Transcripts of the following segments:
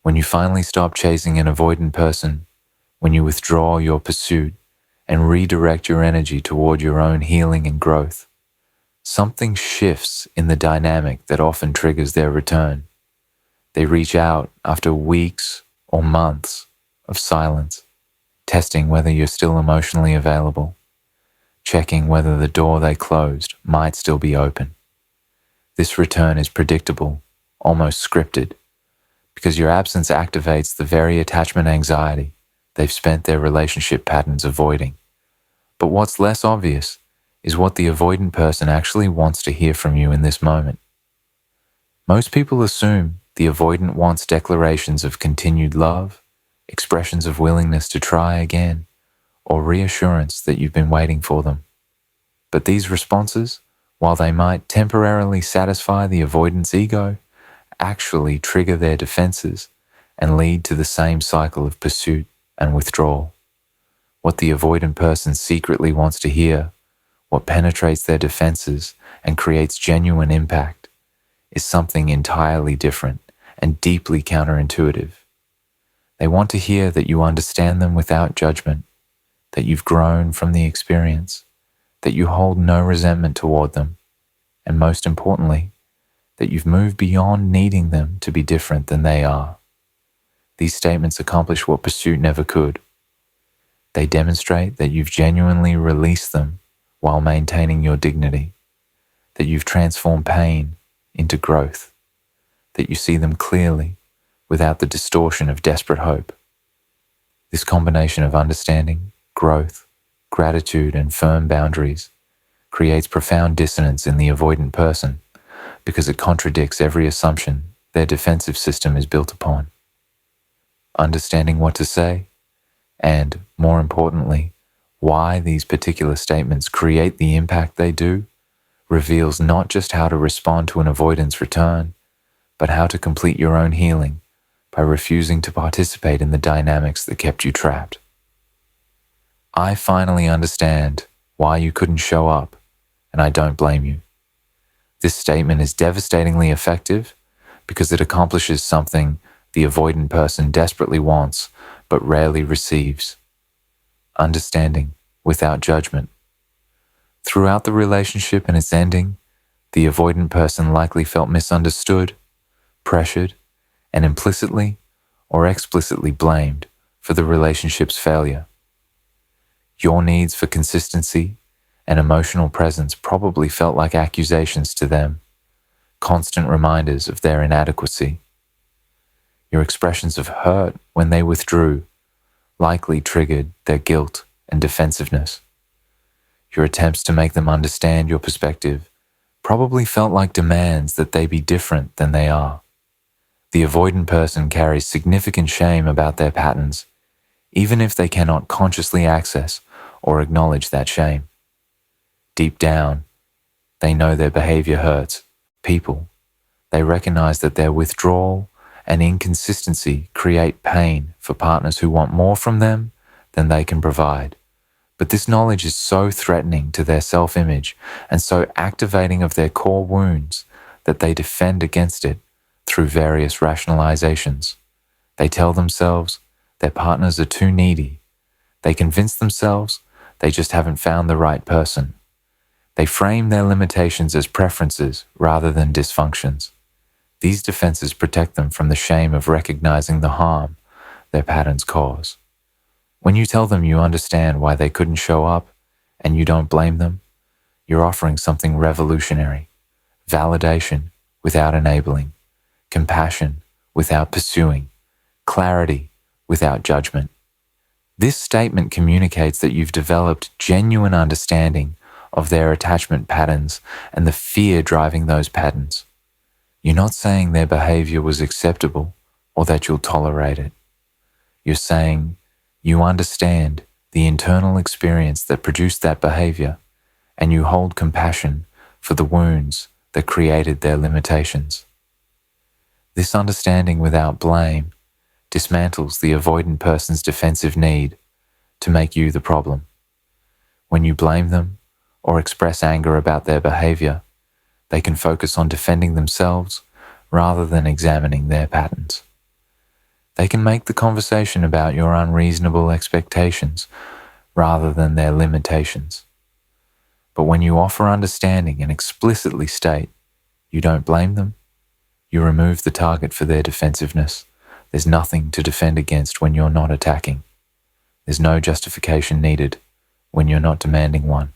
When you finally stop chasing an avoidant person, when you withdraw your pursuit and redirect your energy toward your own healing and growth, something shifts in the dynamic that often triggers their return. They reach out after weeks or months of silence, testing whether you're still emotionally available, checking whether the door they closed might still be open. This return is predictable, almost scripted, because your absence activates the very attachment anxiety they've spent their relationship patterns avoiding. But what's less obvious is what the avoidant person actually wants to hear from you in this moment. Most people assume the avoidant wants declarations of continued love, expressions of willingness to try again, or reassurance that you've been waiting for them. But these responses, while they might temporarily satisfy the avoidant's ego, actually trigger their defenses and lead to the same cycle of pursuit and withdrawal. What the avoidant person secretly wants to hear, what penetrates their defenses and creates genuine impact, is something entirely different and deeply counterintuitive. They want to hear that you understand them without judgment, that you've grown from the experience, that you hold no resentment toward them, and most importantly, that you've moved beyond needing them to be different than they are. These statements accomplish what pursuit never could. They demonstrate that you've genuinely released them while maintaining your dignity, that you've transformed pain into growth, that you see them clearly without the distortion of desperate hope. This combination of understanding, growth, gratitude, and firm boundaries creates profound dissonance in the avoidant person because it contradicts every assumption their defensive system is built upon. Understanding what to say, and, more importantly, why these particular statements create the impact they do, reveals not just how to respond to an avoidance return, but how to complete your own healing by refusing to participate in the dynamics that kept you trapped. I finally understand why you couldn't show up, and I don't blame you. This statement is devastatingly effective because it accomplishes something the avoidant person desperately wants but rarely receives: understanding without judgment. Throughout the relationship and its ending, the avoidant person likely felt misunderstood, pressured, and implicitly or explicitly blamed for the relationship's failure. Your needs for consistency and emotional presence probably felt like accusations to them, constant reminders of their inadequacy. Your expressions of hurt when they withdrew likely triggered their guilt and defensiveness. Your attempts to make them understand your perspective probably felt like demands that they be different than they are. The avoidant person carries significant shame about their patterns, even if they cannot consciously access or acknowledge that shame. Deep down, they know their behavior hurts people. They recognize that their withdrawal and inconsistency create pain for partners who want more from them than they can provide. But this knowledge is so threatening to their self-image and so activating of their core wounds that they defend against it through various rationalizations. They tell themselves their partners are too needy. They convince themselves they just haven't found the right person. They frame their limitations as preferences rather than dysfunctions. These defenses protect them from the shame of recognizing the harm their patterns cause. When you tell them you understand why they couldn't show up and you don't blame them, you're offering something revolutionary: validation without enabling, compassion without pursuing, clarity without judgment. This statement communicates that you've developed genuine understanding of their attachment patterns and the fear driving those patterns. You're not saying their behavior was acceptable or that you'll tolerate it. You're saying you understand the internal experience that produced that behavior, and you hold compassion for the wounds that created their limitations. This understanding without blame dismantles the avoidant person's defensive need to make you the problem. When you blame them or express anger about their behavior, they can focus on defending themselves rather than examining their patterns. They can make the conversation about your unreasonable expectations rather than their limitations. But when you offer understanding and explicitly state you don't blame them, you remove the target for their defensiveness. There's nothing to defend against when you're not attacking. There's no justification needed when you're not demanding one.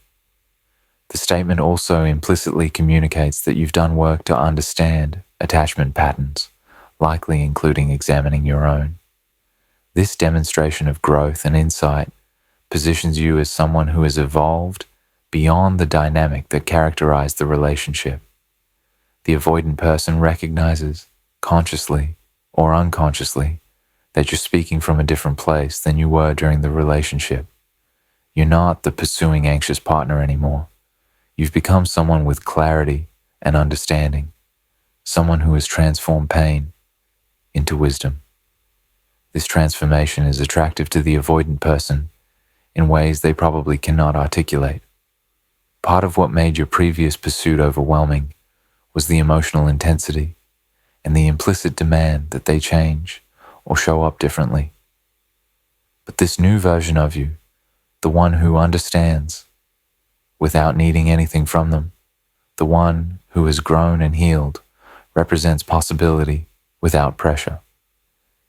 The statement also implicitly communicates that you've done work to understand attachment patterns, likely including examining your own. This demonstration of growth and insight positions you as someone who has evolved beyond the dynamic that characterized the relationship. The avoidant person recognizes, consciously or unconsciously, that you're speaking from a different place than you were during the relationship. You're not the pursuing anxious partner anymore. You've become someone with clarity and understanding, someone who has transformed pain into wisdom. This transformation is attractive to the avoidant person in ways they probably cannot articulate. Part of what made your previous pursuit overwhelming was the emotional intensity and the implicit demand that they change or show up differently. But this new version of you, the one who understands without needing anything from them, the one who has grown and healed, represents possibility without pressure.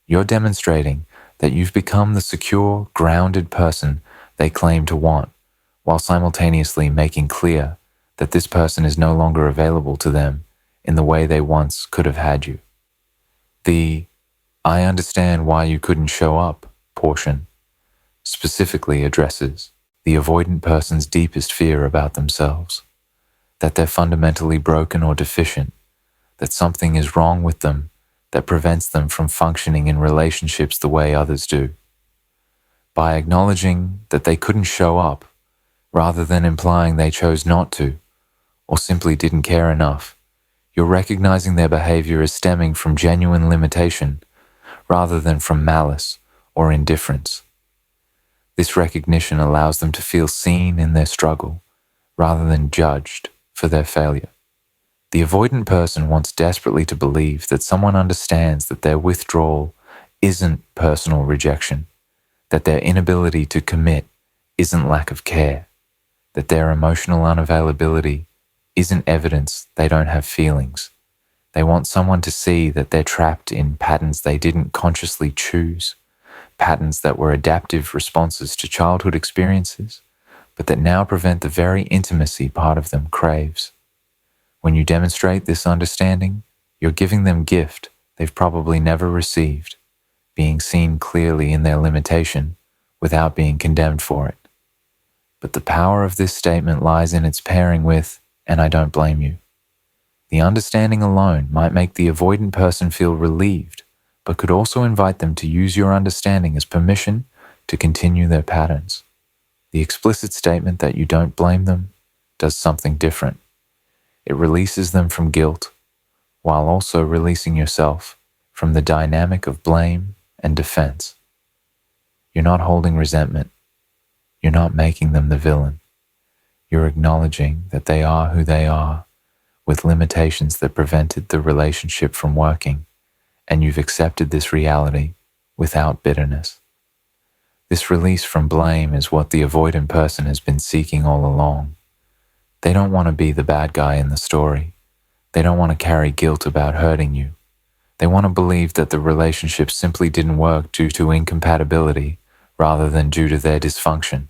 You're demonstrating that you've become the secure, grounded person they claim to want, while simultaneously making clear that this person is no longer available to them in the way they once could have had you. The "I understand why you couldn't show up" portion specifically addresses the avoidant person's deepest fear about themselves, that they're fundamentally broken or deficient, that something is wrong with them that prevents them from functioning in relationships the way others do. By acknowledging that they couldn't show up, rather than implying they chose not to, or simply didn't care enough, you're recognizing their behavior as stemming from genuine limitation, rather than from malice or indifference. This recognition allows them to feel seen in their struggle, rather than judged for their failure. The avoidant person wants desperately to believe that someone understands that their withdrawal isn't personal rejection, that their inability to commit isn't lack of care, that their emotional unavailability isn't evidence they don't have feelings. They want someone to see that they're trapped in patterns they didn't consciously choose, patterns that were adaptive responses to childhood experiences, but that now prevent the very intimacy part of them craves. When you demonstrate this understanding, you're giving them gift they've probably never received, being seen clearly in their limitation without being condemned for it. But the power of this statement lies in its pairing with, "and I don't blame you." The understanding alone might make the avoidant person feel relieved, but could also invite them to use your understanding as permission to continue their patterns. The explicit statement that you don't blame them does something different. It releases them from guilt, while also releasing yourself from the dynamic of blame and defense. You're not holding resentment. You're not making them the villain. You're acknowledging that they are who they are, with limitations that prevented the relationship from working, and you've accepted this reality without bitterness. This release from blame is what the avoidant person has been seeking all along. They don't want to be the bad guy in the story. They don't want to carry guilt about hurting you. They want to believe that the relationship simply didn't work due to incompatibility rather than due to their dysfunction.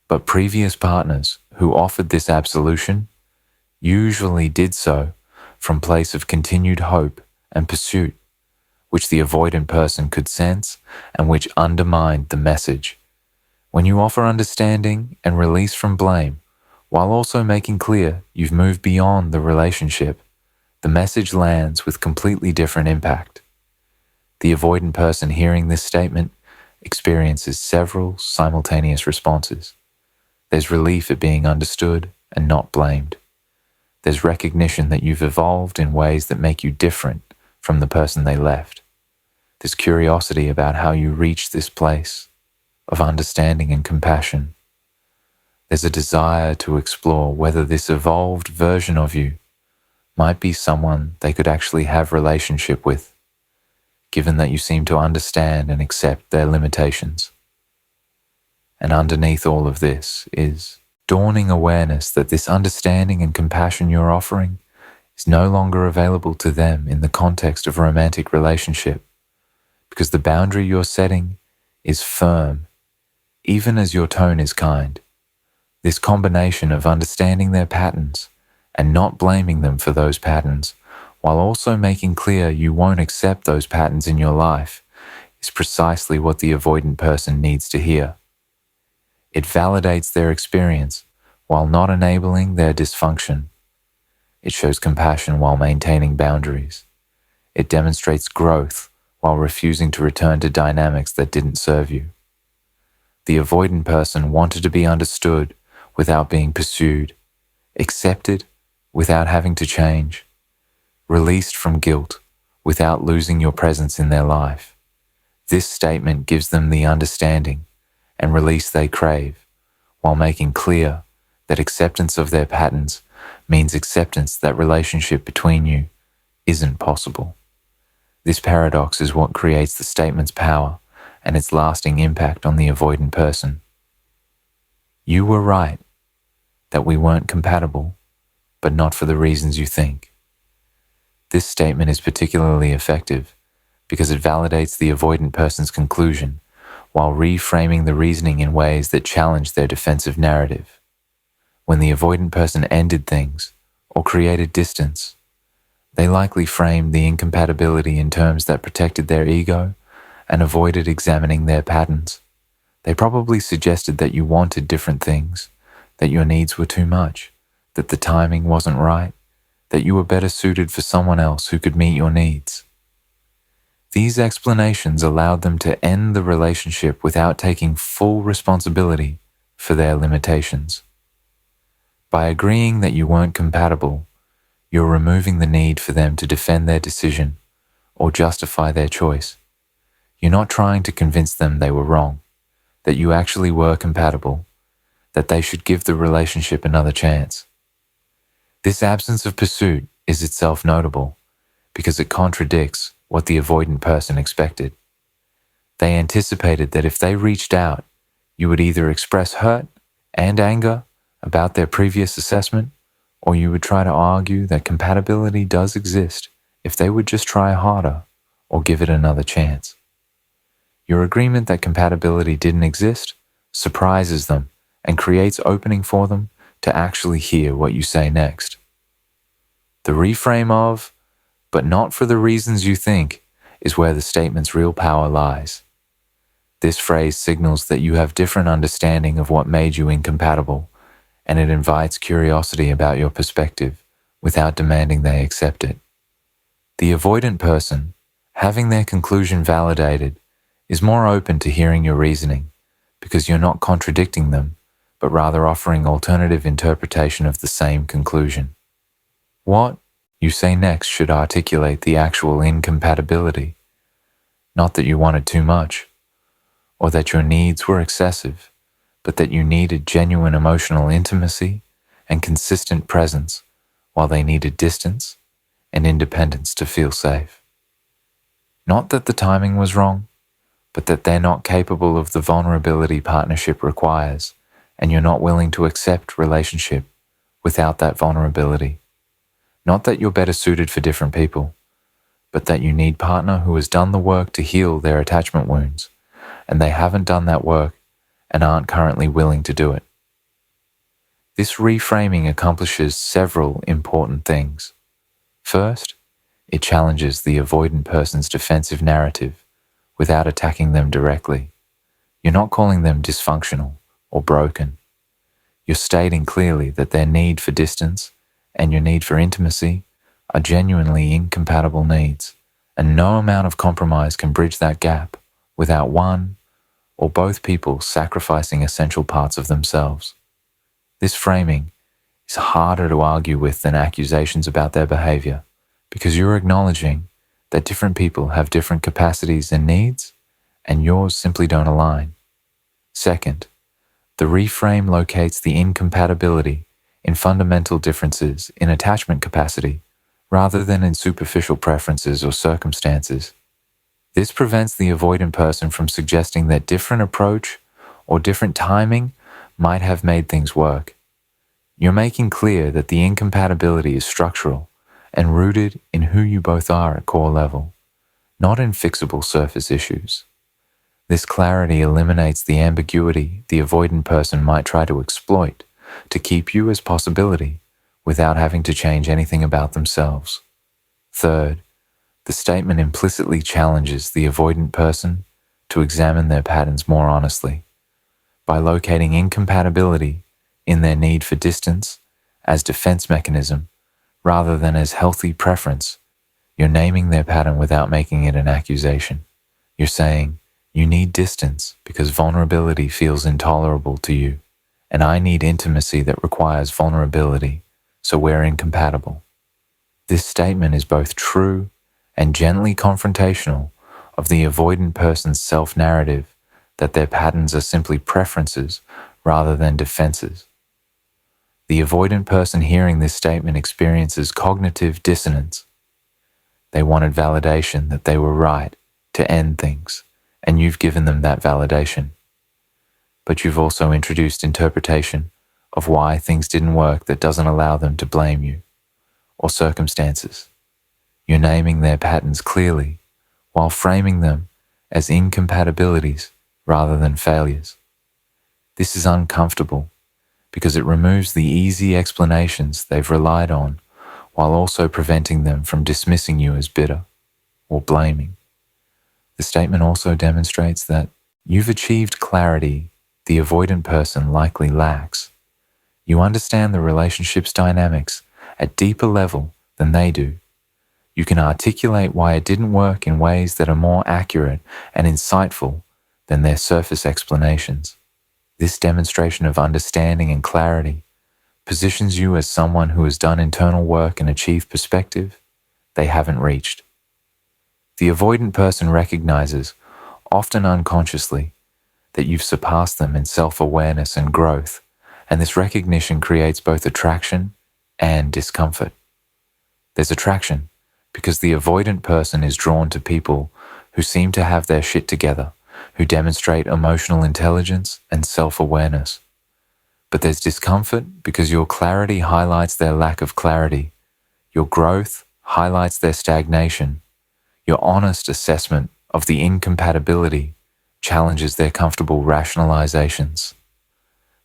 But previous partners who offered this absolution usually did so from a place of continued hope and pursuit, which the avoidant person could sense and which undermined the message. When you offer understanding and release from blame, while also making clear you've moved beyond the relationship, the message lands with completely different impact. The avoidant person hearing this statement experiences several simultaneous responses. There's relief at being understood and not blamed. There's recognition that you've evolved in ways that make you different from the person they left. There's curiosity about how you reach this place of understanding and compassion. There's a desire to explore whether this evolved version of you might be someone they could actually have relationship with, given that you seem to understand and accept their limitations. And underneath all of this is dawning awareness that this understanding and compassion you're offering is no longer available to them in the context of a romantic relationship, because the boundary you're setting is firm, even as your tone is kind. This combination of understanding their patterns and not blaming them for those patterns, while also making clear you won't accept those patterns in your life, is precisely what the avoidant person needs to hear. It validates their experience while not enabling their dysfunction. It shows compassion while maintaining boundaries. It demonstrates growth while refusing to return to dynamics that didn't serve you. The avoidant person wanted to be understood without being pursued, accepted without having to change, released from guilt without losing your presence in their life. This statement gives them the understanding and release they crave, while making clear that acceptance of their patterns means acceptance that relationship between you isn't possible. This paradox is what creates the statement's power and its lasting impact on the avoidant person. You were right that we weren't compatible, but not for the reasons you think. This statement is particularly effective because it validates the avoidant person's conclusion while reframing the reasoning in ways that challenge their defensive narrative. When the avoidant person ended things or created distance, they likely framed the incompatibility in terms that protected their ego and avoided examining their patterns. They probably suggested that you wanted different things, that your needs were too much, that the timing wasn't right, that you were better suited for someone else who could meet your needs. These explanations allowed them to end the relationship without taking full responsibility for their limitations. By agreeing that you weren't compatible, you're removing the need for them to defend their decision or justify their choice. You're not trying to convince them they were wrong, that you actually were compatible, that they should give the relationship another chance. This absence of pursuit is itself notable because it contradicts what the avoidant person expected. They anticipated that if they reached out, you would either express hurt and anger about their previous assessment, or you would try to argue that compatibility does exist if they would just try harder or give it another chance. Your agreement that compatibility didn't exist surprises them and creates opening for them to actually hear what you say next. The reframe of, but not for the reasons you think, is where the statement's real power lies. This phrase signals that you have different understanding of what made you incompatible, and it invites curiosity about your perspective without demanding they accept it. The avoidant person, having their conclusion validated, is more open to hearing your reasoning because you're not contradicting them, but rather offering alternative interpretation of the same conclusion. What you say next should articulate the actual incompatibility, not that you wanted too much, or that your needs were excessive, but that you needed genuine emotional intimacy and consistent presence while they needed distance and independence to feel safe. Not that the timing was wrong, but that they're not capable of the vulnerability partnership requires, and you're not willing to accept relationship without that vulnerability. Not that you're better suited for different people, but that you need a partner who has done the work to heal their attachment wounds, and they haven't done that work and aren't currently willing to do it. This reframing accomplishes several important things. First, it challenges the avoidant person's defensive narrative without attacking them directly. You're not calling them dysfunctional or broken. You're stating clearly that their need for distance and your need for intimacy are genuinely incompatible needs, and no amount of compromise can bridge that gap without one or both people sacrificing essential parts of themselves. This framing is harder to argue with than accusations about their behavior, because you're acknowledging that different people have different capacities and needs, and yours simply don't align. Second, the reframe locates the incompatibility in fundamental differences in attachment capacity rather than in superficial preferences or circumstances. This prevents the avoidant person from suggesting that different approach or different timing might have made things work. You're making clear that the incompatibility is structural and rooted in who you both are at core level, not in fixable surface issues. This clarity eliminates the ambiguity the avoidant person might try to exploit to keep you as possibility without having to change anything about themselves. Third, the statement implicitly challenges the avoidant person to examine their patterns more honestly. By locating incompatibility in their need for distance as defense mechanism rather than as healthy preference, you're naming their pattern without making it an accusation. You're saying, you need distance because vulnerability feels intolerable to you, and I need intimacy that requires vulnerability, so we're incompatible. This statement is both true and gently confrontational of the avoidant person's self-narrative that their patterns are simply preferences rather than defenses. The avoidant person hearing this statement experiences cognitive dissonance. They wanted validation that they were right to end things, and you've given them that validation. But you've also introduced interpretation of why things didn't work that doesn't allow them to blame you, or circumstances. You're naming their patterns clearly while framing them as incompatibilities rather than failures. This is uncomfortable because it removes the easy explanations they've relied on while also preventing them from dismissing you as bitter or blaming. The statement also demonstrates that you've achieved clarity the avoidant person likely lacks. You understand the relationship's dynamics at deeper level than they do. You can articulate why it didn't work in ways that are more accurate and insightful than their surface explanations. This demonstration of understanding and clarity positions you as someone who has done internal work and achieved perspective they haven't reached. The avoidant person recognizes, often unconsciously, that you've surpassed them in self-awareness and growth, and this recognition creates both attraction and discomfort. There's attraction because the avoidant person is drawn to people who seem to have their shit together, who demonstrate emotional intelligence and self-awareness. But there's discomfort because your clarity highlights their lack of clarity, your growth highlights their stagnation, your honest assessment of the incompatibility challenges their comfortable rationalizations.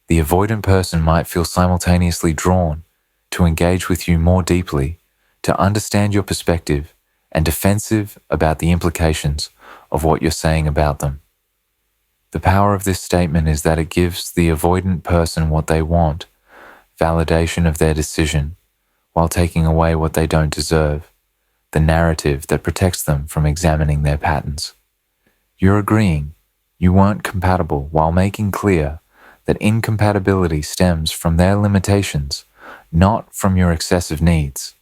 The avoidant person might feel simultaneously drawn to engage with you more deeply, to understand your perspective, and defensive about the implications of what you're saying about them. The power of this statement is that it gives the avoidant person what they want, validation of their decision, while taking away what they don't deserve, the narrative that protects them from examining their patterns. You're agreeing you weren't compatible while making clear that incompatibility stems from their limitations, not from your excessive needs.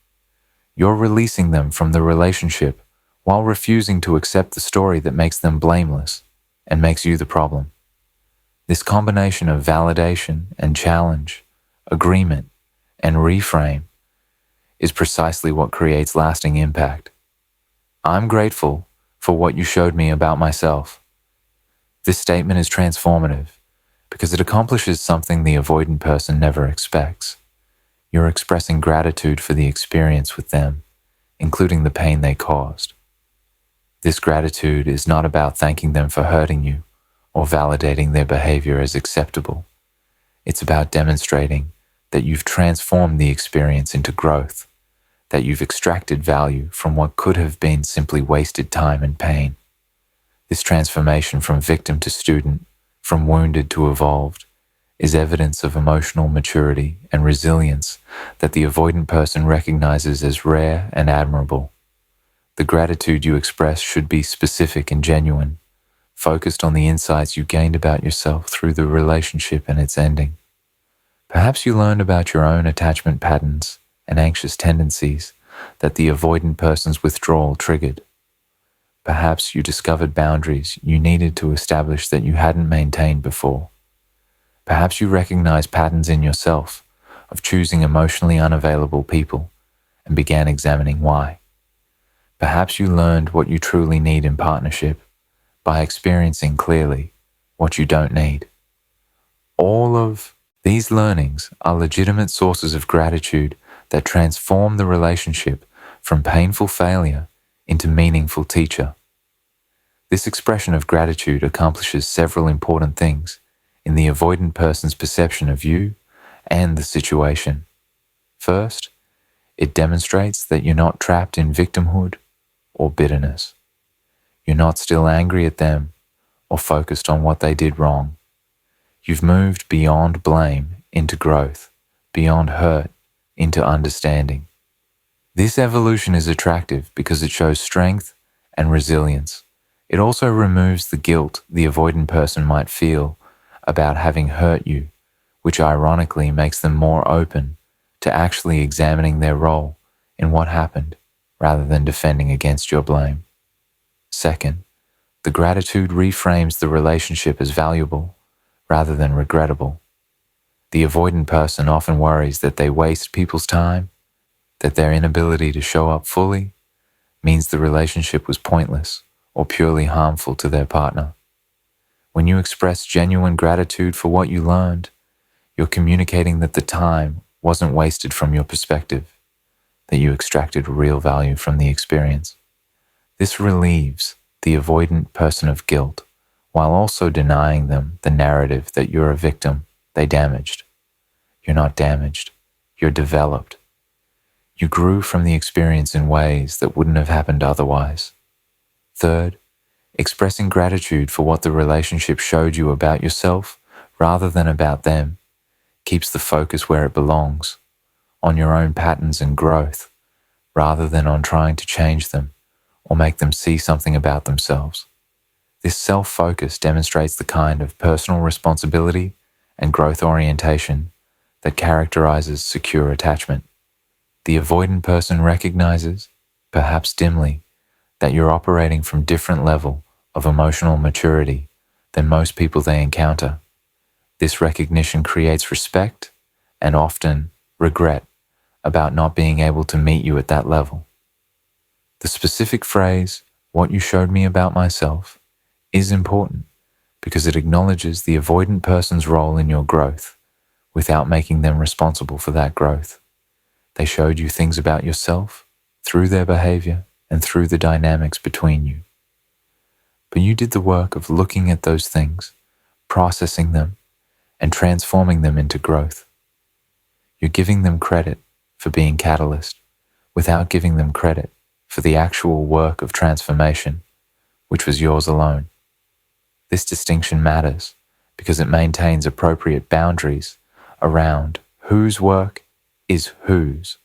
You're releasing them from the relationship while refusing to accept the story that makes them blameless and makes you the problem. This combination of validation and challenge, agreement and reframe is precisely what creates lasting impact. I'm grateful for what you showed me about myself. This statement is transformative because it accomplishes something the avoidant person never expects. You're expressing gratitude for the experience with them, including the pain they caused. This gratitude is not about thanking them for hurting you or validating their behavior as acceptable. It's about demonstrating that you've transformed the experience into growth, that you've extracted value from what could have been simply wasted time and pain. This transformation from victim to student, from wounded to evolved, is evidence of emotional maturity and resilience that the avoidant person recognizes as rare and admirable. The gratitude you express should be specific and genuine, focused on the insights you gained about yourself through the relationship and its ending. Perhaps you learned about your own attachment patterns and anxious tendencies that the avoidant person's withdrawal triggered. Perhaps you discovered boundaries you needed to establish that you hadn't maintained before. Perhaps you recognize patterns in yourself of choosing emotionally unavailable people and began examining why. Perhaps you learned what you truly need in partnership by experiencing clearly what you don't need. All of these learnings are legitimate sources of gratitude that transform the relationship from painful failure into meaningful teacher. This expression of gratitude accomplishes several important things in the avoidant person's perception of you and the situation. First, it demonstrates that you're not trapped in victimhood or bitterness. You're not still angry at them or focused on what they did wrong. You've moved beyond blame into growth, beyond hurt into understanding. This evolution is attractive because it shows strength and resilience. It also removes the guilt the avoidant person might feel about having hurt you, which ironically makes them more open to actually examining their role in what happened rather than defending against your blame. Second, the gratitude reframes the relationship as valuable rather than regrettable. The avoidant person often worries that they waste people's time, that their inability to show up fully means the relationship was pointless or purely harmful to their partner. When you express genuine gratitude for what you learned, you're communicating that the time wasn't wasted from your perspective, that you extracted real value from the experience. This relieves the avoidant person of guilt, while also denying them the narrative that you're a victim they damaged. You're not damaged, you're developed. You grew from the experience in ways that wouldn't have happened otherwise. Third, expressing gratitude for what the relationship showed you about yourself rather than about them keeps the focus where it belongs, on your own patterns and growth, rather than on trying to change them or make them see something about themselves. This self-focus demonstrates the kind of personal responsibility and growth orientation that characterizes secure attachment. The avoidant person recognizes, perhaps dimly, that you're operating from different level of emotional maturity than most people they encounter. This recognition creates respect and often regret about not being able to meet you at that level. The specific phrase, "what you showed me about myself," is important because it acknowledges the avoidant person's role in your growth without making them responsible for that growth. They showed you things about yourself through their behavior and through the dynamics between you. But you did the work of looking at those things, processing them, and transforming them into growth. You're giving them credit for being catalyst without giving them credit for the actual work of transformation, which was yours alone. This distinction matters because it maintains appropriate boundaries around whose work is whose,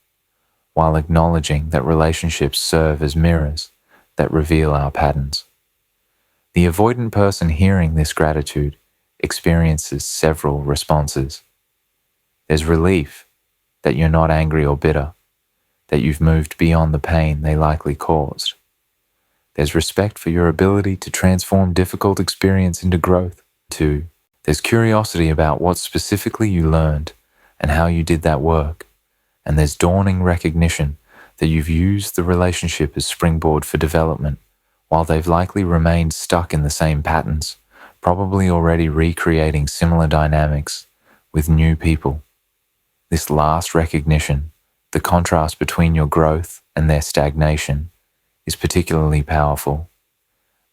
while acknowledging that relationships serve as mirrors that reveal our patterns. The avoidant person hearing this gratitude experiences several responses. There's relief that you're not angry or bitter, that you've moved beyond the pain they likely caused. There's respect for your ability to transform difficult experience into growth. 2. There's curiosity about what specifically you learned and how you did that work. And there's dawning recognition that you've used the relationship as springboard for development, while they've likely remained stuck in the same patterns, probably already recreating similar dynamics with new people. This last recognition, the contrast between your growth and their stagnation, is particularly powerful.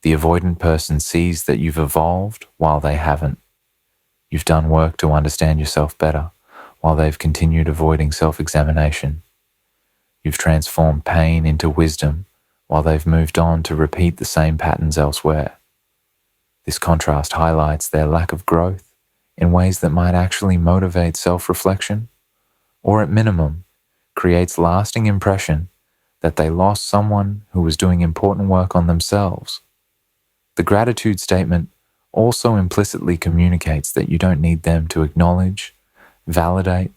The avoidant person sees that you've evolved while they haven't. You've done work to understand yourself better while they've continued avoiding self-examination. You've transformed pain into wisdom while they've moved on to repeat the same patterns elsewhere. This contrast highlights their lack of growth in ways that might actually motivate self-reflection, or at minimum, creates lasting impression that they lost someone who was doing important work on themselves. The gratitude statement also implicitly communicates that you don't need them to acknowledge, validate,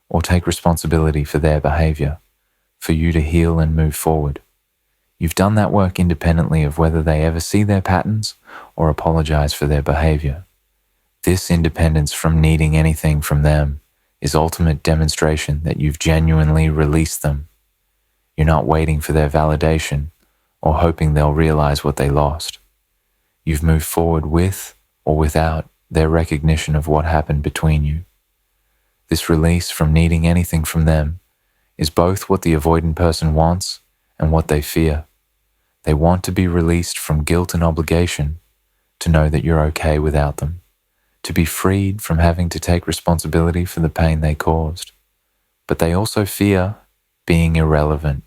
or take responsibility for their behavior, for you to heal and move forward. You've done that work independently of whether they ever see their patterns or apologize for their behavior. This independence from needing anything from them is ultimate demonstration that you've genuinely released them. You're not waiting for their validation or hoping they'll realize what they lost. You've moved forward with or without their recognition of what happened between you. This release from needing anything from them is both what the avoidant person wants and what they fear. They want to be released from guilt and obligation, to know that you're okay without them, to be freed from having to take responsibility for the pain they caused. But they also fear being irrelevant,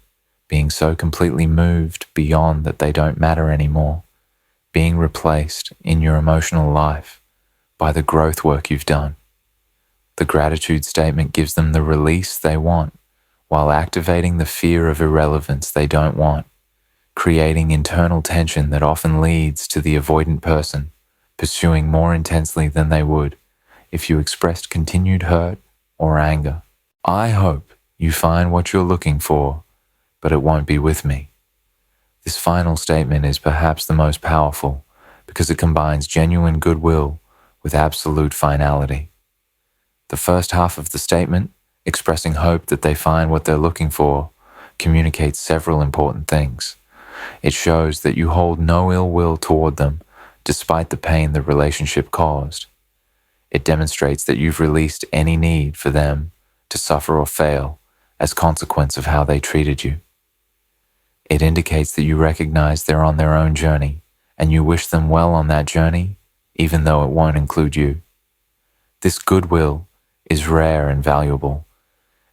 being so completely moved beyond that they don't matter anymore, being replaced in your emotional life by the growth work you've done. The gratitude statement gives them the release they want, while activating the fear of irrelevance they don't want, creating internal tension that often leads to the avoidant person pursuing more intensely than they would if you expressed continued hurt or anger. I hope you find what you're looking for, but it won't be with me. This final statement is perhaps the most powerful because it combines genuine goodwill with absolute finality. The first half of the statement, expressing hope that they find what they're looking for, communicates several important things. It shows that you hold no ill will toward them, despite the pain the relationship caused. It demonstrates that you've released any need for them to suffer or fail as consequence of how they treated you. It indicates that you recognize they're on their own journey, and you wish them well on that journey, even though it won't include you. This goodwill is rare and valuable,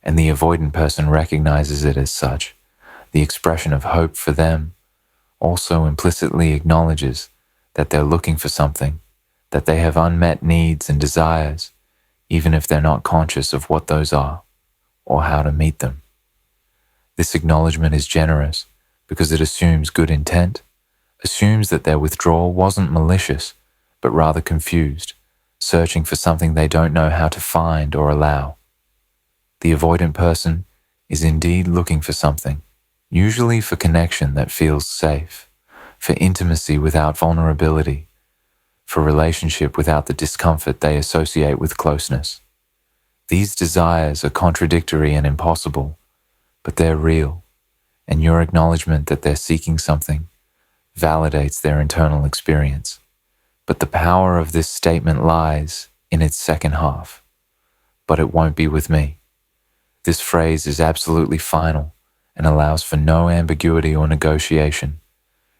and the avoidant person recognizes it as such. The expression of hope for them also implicitly acknowledges that they're looking for something, that they have unmet needs and desires, even if they're not conscious of what those are or how to meet them. This acknowledgement is generous because it assumes good intent, assumes that their withdrawal wasn't malicious, but rather confused, searching for something they don't know how to find or allow. The avoidant person is indeed looking for something, usually for connection that feels safe, for intimacy without vulnerability, for relationship without the discomfort they associate with closeness. These desires are contradictory and impossible, but they're real, and your acknowledgement that they're seeking something validates their internal experience. But the power of this statement lies in its second half. But it won't be with me. This phrase is absolutely final and allows for no ambiguity or negotiation.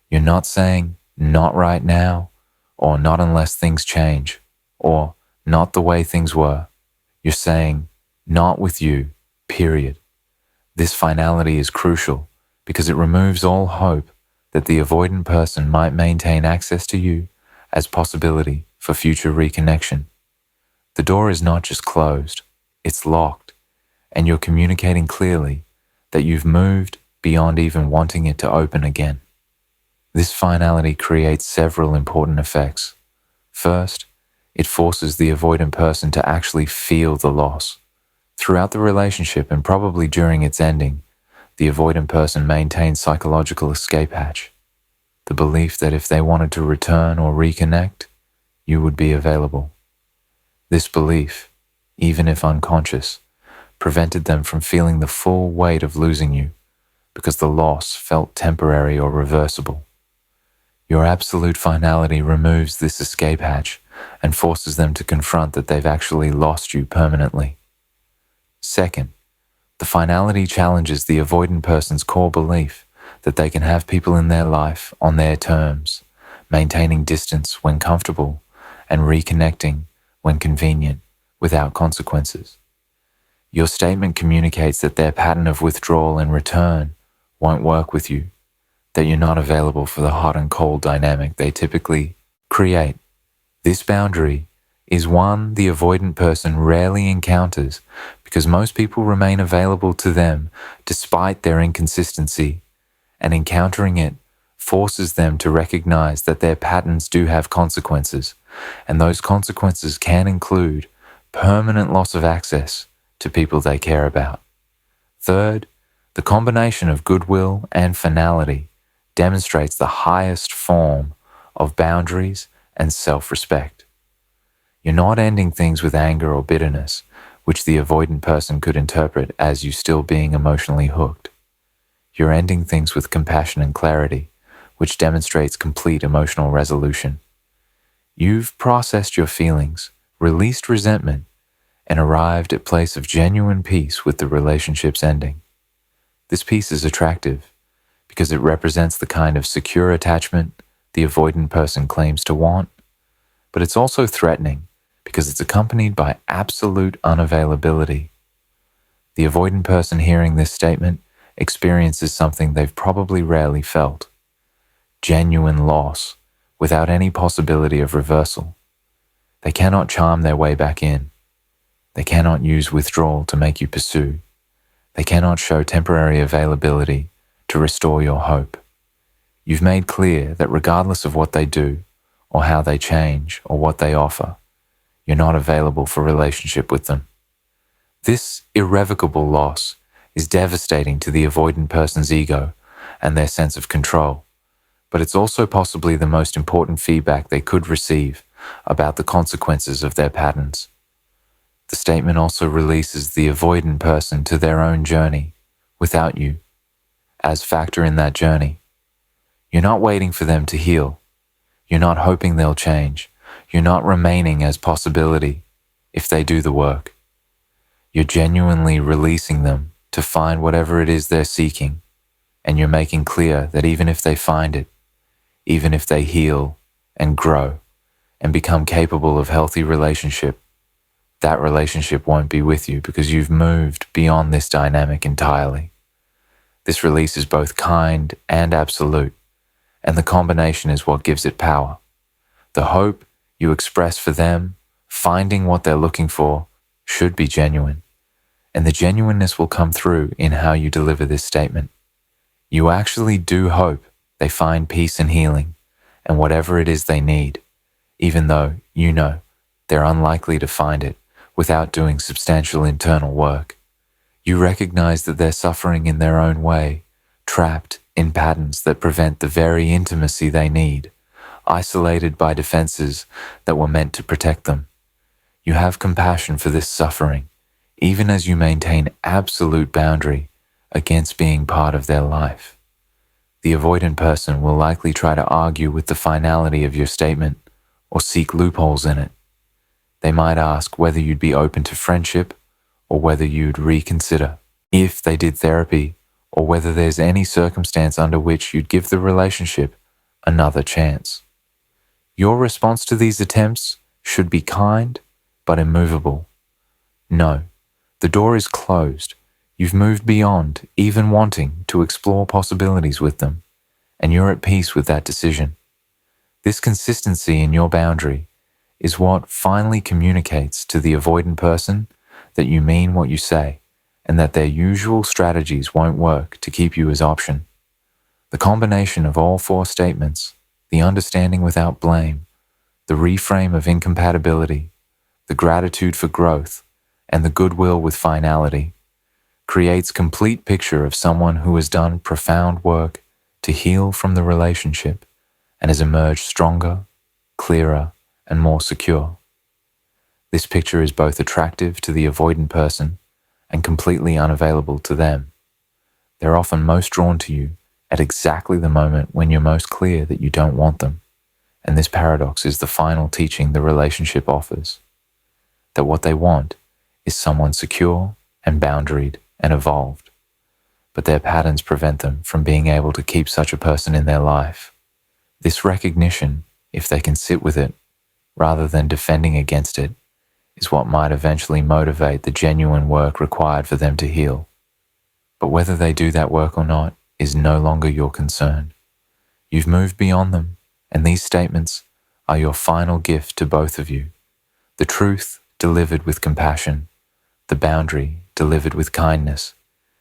You're not saying, not right now, or not unless things change, or not the way things were. You're saying, not with you, period. This finality is crucial because it removes all hope that the avoidant person might maintain access to you as possibility for future reconnection. The door is not just closed, it's locked, and you're communicating clearly that you've moved beyond even wanting it to open again. This finality creates several important effects. First, it forces the avoidant person to actually feel the loss. Throughout the relationship and probably during its ending, the avoidant person maintains psychological escape hatch. The belief that if they wanted to return or reconnect, you would be available. This belief, even if unconscious, prevented them from feeling the full weight of losing you because the loss felt temporary or reversible. Your absolute finality removes this escape hatch and forces them to confront that they've actually lost you permanently. Second, the finality challenges the avoidant person's core belief that they can have people in their life on their terms, maintaining distance when comfortable and reconnecting when convenient without consequences. Your statement communicates that their pattern of withdrawal and return won't work with you, that you're not available for the hot and cold dynamic they typically create. This boundary is one the avoidant person rarely encounters because most people remain available to them despite their inconsistency, and encountering it forces them to recognize that their patterns do have consequences, and those consequences can include permanent loss of access to people they care about. Third, the combination of goodwill and finality demonstrates the highest form of boundaries and self-respect. You're not ending things with anger or bitterness, which the avoidant person could interpret as you still being emotionally hooked. You're ending things with compassion and clarity, which demonstrates complete emotional resolution. You've processed your feelings, released resentment, and arrived at a place of genuine peace with the relationship's ending. This peace is attractive because it represents the kind of secure attachment the avoidant person claims to want, but it's also threatening because it's accompanied by absolute unavailability. The avoidant person hearing this statement experiences something they've probably rarely felt: genuine loss without any possibility of reversal. They cannot charm their way back in. They cannot use withdrawal to make you pursue. They cannot show temporary availability to restore your hope. You've made clear that regardless of what they do, or how they change, or what they offer, you're not available for relationship with them. This irrevocable loss is devastating to the avoidant person's ego and their sense of control, but it's also possibly the most important feedback they could receive about the consequences of their patterns. The statement also releases the avoidant person to their own journey without you as factor in that journey. You're not waiting for them to heal. You're not hoping they'll change. You're not remaining as possibility if they do the work. You're genuinely releasing them to find whatever it is they're seeking, and you're making clear that even if they find it, even if they heal and grow and become capable of healthy relationship, that relationship won't be with you because you've moved beyond this dynamic entirely. This release is both kind and absolute, and the combination is what gives it power. The hope you express for them, finding what they're looking for, should be genuine, and the genuineness will come through in how you deliver this statement. You actually do hope they find peace and healing, and whatever it is they need, even though you know they're unlikely to find it without doing substantial internal work. You recognize that they're suffering in their own way, trapped in patterns that prevent the very intimacy they need, isolated by defenses that were meant to protect them. You have compassion for this suffering, even as you maintain absolute boundary against being part of their life. The avoidant person will likely try to argue with the finality of your statement or seek loopholes in it. They might ask whether you'd be open to friendship or whether you'd reconsider if they did therapy, or whether there's any circumstance under which you'd give the relationship another chance. Your response to these attempts should be kind but immovable. No, the door is closed. You've moved beyond even wanting to explore possibilities with them, and you're at peace with that decision. This consistency in your boundary is what finally communicates to the avoidant person that you mean what you say, and that their usual strategies won't work to keep you as option. The combination of all four statements, the understanding without blame, the reframe of incompatibility, the gratitude for growth, and the goodwill with finality, creates complete picture of someone who has done profound work to heal from the relationship and has emerged stronger, clearer, and more secure. This picture is both attractive to the avoidant person and completely unavailable to them. They're often most drawn to you at exactly the moment when you're most clear that you don't want them, and this paradox is the final teaching the relationship offers, that what they want is someone secure and boundaried and evolved, but their patterns prevent them from being able to keep such a person in their life. This recognition, if they can sit with it, rather than defending against it, is what might eventually motivate the genuine work required for them to heal. But whether they do that work or not is no longer your concern. You've moved beyond them, and these statements are your final gift to both of you. The truth delivered with compassion, the boundary delivered with kindness,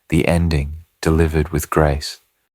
the ending delivered with grace.